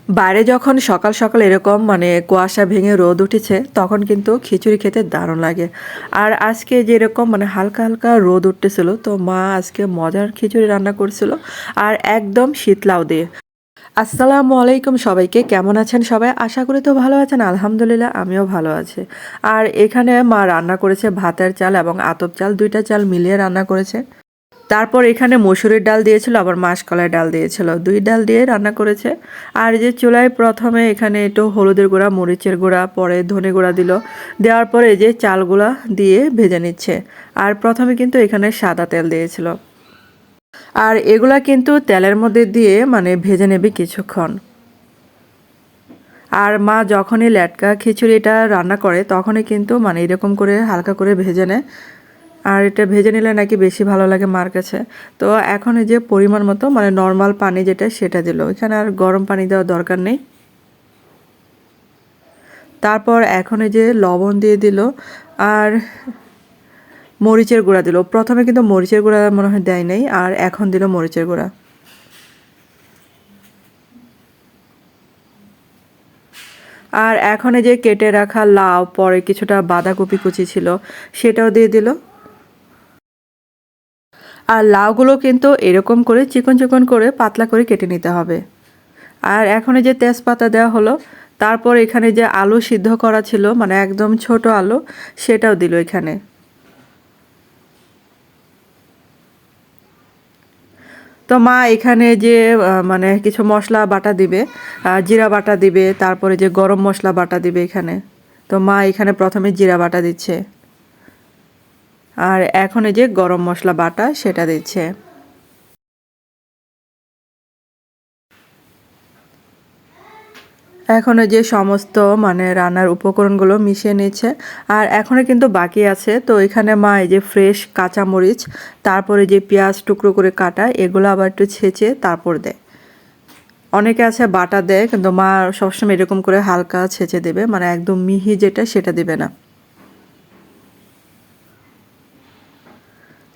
বাইরে যখন সকাল সকাল এরকম কুয়াশা ভেঙে রোদ উঠেছে তখন কিন্তু খিচুড়ি খেতে দারুণ লাগে। আর আজকে যেরকম হালকা হালকা রোদ উঠতেছিল, তো মা আজকে মজার খিচুড়ি রান্না করছিল, আর একদম শীতলাও দিয়ে। আসসালামু আলাইকুম সবাইকে, কেমন আছেন সবাই? আশা করি তো ভালো আছেন। আলহামদুলিল্লাহ আমিও ভালো আছি। আর এখানে মা রান্না করেছে ভাতের চাল এবং আতপ চাল, দুইটা চাল মিলিয়ে রান্না করেছে। তারপর এখানে মসুরির ডাল দিয়েছিল, আবার মাসকলাই ডাল দিয়েছিল, দুই ডাল দিয়ে রান্না করেছে। আর এই যে চুলায় প্রথমে এখানে একটু হলুদের গুঁড়া, মরিচের গুঁড়া, পরে ধনে গুঁড়া দিল। দেওয়ার পরে এই যে চালগুলা দিয়ে ভেজে নিচ্ছে। আর প্রথমে কিন্তু এখানে সাদা তেল দিয়েছিল। আর এগুলা কিন্তু তেলের মধ্যে দিয়ে ভেজে নেবে কিছুক্ষণ। আর মা যখনই লেটকা খিচুড়িটা রান্না করে তখনই কিন্তু এরকম করে হালকা করে ভেজে নেয়। আর এটা ভেজে নিলে নাকি বেশি ভালো লাগে মার কাছে। তো এখন এই যে পরিমাণ মতো নর্মাল পানি যেটা সেটা দিল, এখানে আর গরম পানি দেওয়ার দরকার নেই। তারপর এখন এই যে লবণ দিয়ে দিল, আর মরিচের গুঁড়া দিল। প্রথমে কিন্তু মরিচের গুঁড়া মনে হয় দেয় নাই, আর এখন দিল মরিচের গুঁড়া। আর এখন এই যে কেটে রাখা লাউ, পরে কিছুটা বাঁধাকপি কুচি ছিল সেটাও দিয়ে দিল। আর লাউগুলো কিন্তু এরকম করে চিকন চিকন করে পাতলা করে কেটে নিতে হবে। আর এখন এই যে তেজপাতা দেওয়া হলো। তারপর এখানে যে আলু সিদ্ধ করা ছিল, একদম ছোট আলু, সেটাও দিল এখানে। তো মা এখানে যে কিছু মশলা বাটা দিবে, জিরা বাটা দিবে, তারপরে যে গরম মশলা বাটা দিবে এখানে। তো মা এখানে প্রথমে জিরা বাটা দিচ্ছে, আর এখন এই যে গরম মশলা বাটা সেটা দিচ্ছে। এখন যে সমস্ত রান্নার উপকরণগুলো মিশিয়ে নিচ্ছে। আর এখনও কিন্তু বাকি আছে। তো এখানে মা এই যে ফ্রেশ কাঁচামরিচ, তারপরে যে পেঁয়াজ টুকরো করে কাটা, এগুলো আবার একটু ছেঁচে তারপর দেয়। অনেকে আছে বাটা দেয়, কিন্তু মা সবসময় এরকম করে হালকা ছেঁচে দেবে, একদম মিহি যেটা সেটা দেবে না।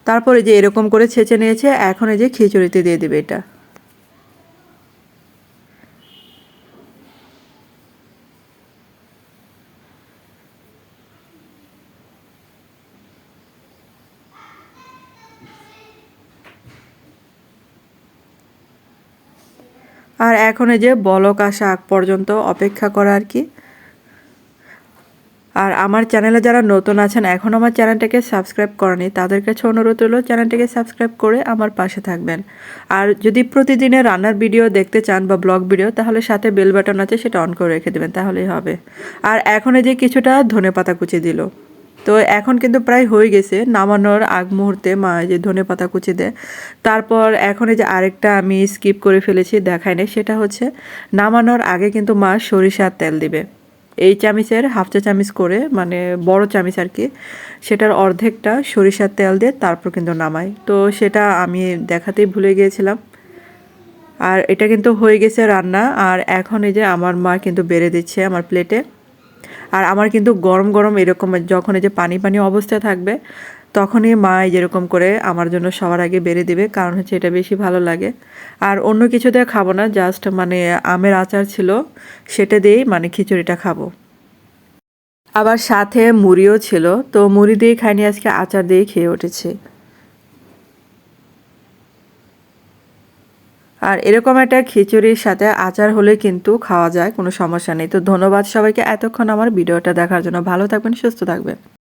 তারপরে যে এরকম করে ছেঁচে নিয়েছে, এখন এই যে খিচুড়িতে দিয়ে দেবে এটা। আর এখন এই যে বলক আসা আগ পর্যন্ত অপেক্ষা করা আর কি। আর আমার চ্যানেলে যারা নতুন আছেন, এখন আমার চ্যানেলটাকে সাবস্ক্রাইব করেনি, তাদের কাছে অনুরোধ হলো চ্যানেলটাকে সাবস্ক্রাইব করে আমার পাশে থাকবেন। আর যদি প্রতিদিনের রান্নার ভিডিও দেখতে চান বা ব্লগ ভিডিও, তাহলে সাথে বেল বাটন আছে, সেটা অন করে রেখে দেবেন, তাহলেই হবে। আর এখন এই যে কিছুটা ধনেপাতা কুচি দিল। তো এখন কিন্তু প্রায় হয়ে গেছে, নামানোর আগ মুহূর্তে মা যে ধনেপাতা কুচি দেয়। তারপর এখন এই যে আরেকটা আমি স্কিপ করে ফেলেছি, দেখাই নাই, সেটা হচ্ছে নামানোর আগে কিন্তু মা সরিষার তেল দিবে। এই চামিচের হাফ চা চামিচ করে, বড় চামিচ আর কি, সেটার অর্ধেকটা সরিষার তেল দিয়ে তারপর কিন্তু নামাই। তো সেটা আমি দেখাতেই ভুলে গিয়েছিলাম। আর এটা কিন্তু হয়ে গেছে রান্না। আর এখন এই যে আমার মা কিন্তু বেড়ে দিচ্ছে আমার প্লেটে। আর আমার কিন্তু গরম গরম এরকম যখন এই যে পানি পানি অবস্থায় থাকবে, তখনই মা যেরকম করে আমার জন্য সবার আগে বেড়ে দিবে, কারণ হচ্ছে এটা বেশি ভালো লাগে। আর অন্য কিছু দিয়ে খাবো না, জাস্ট আমের আচার ছিল, সেটা দিয়েই খিচুড়িটা খাবো। আবার সাথে মুড়িও ছিল, তো মুড়ি দিয়ে খাইনি আজকে, আচার দিয়ে খেয়ে উঠেছি। আর এরকম একটা খিচুড়ির সাথে আচার হলে কিন্তু খাওয়া যায়, কোনো সমস্যা নেই। তো ধন্যবাদ সবাইকে এতক্ষণ আমার ভিডিওটা দেখার জন্য। ভালো থাকবেন, সুস্থ থাকবেন।